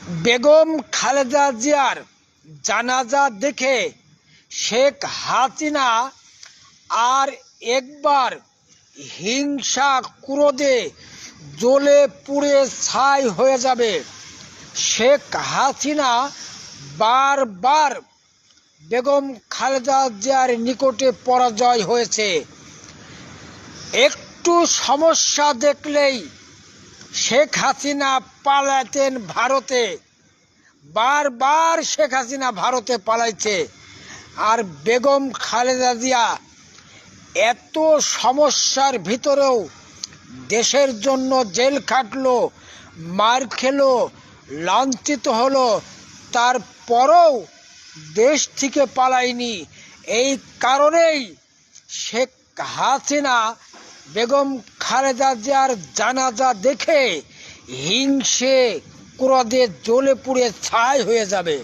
বেগম খালেদা জিয়ার জানাজা দেখে শেখ হাসিনা আর একবার হিংসা ক্রোধে জ্বলে পুড়ে ছাই হয়ে যাবে। শেখ হাসিনা বারবার বেগম খালেদা জিয়ার নিকটে পরাজয় হয়েছে। একটু সমস্যা দেখলেই শেখ হাসিনা পালাতেন ভারতে, বারবার শেখ হাসিনা ভারতে পালাইছে। আর বেগম খালেদা জিয়া এত সমস্যার ভিতরেও দেশের জন্য জেল খাটলো, মার খেলো, লাঞ্ছিত হলো, তারপরেও দেশ থেকে পালায়নি। এই কারণেই শেখ হাসিনা বেগম খালেদা জিয়ার জানাজা দেখে হিংসে ক্রোধে জ্বলে পুড়ে ছাই হয়ে যাবে।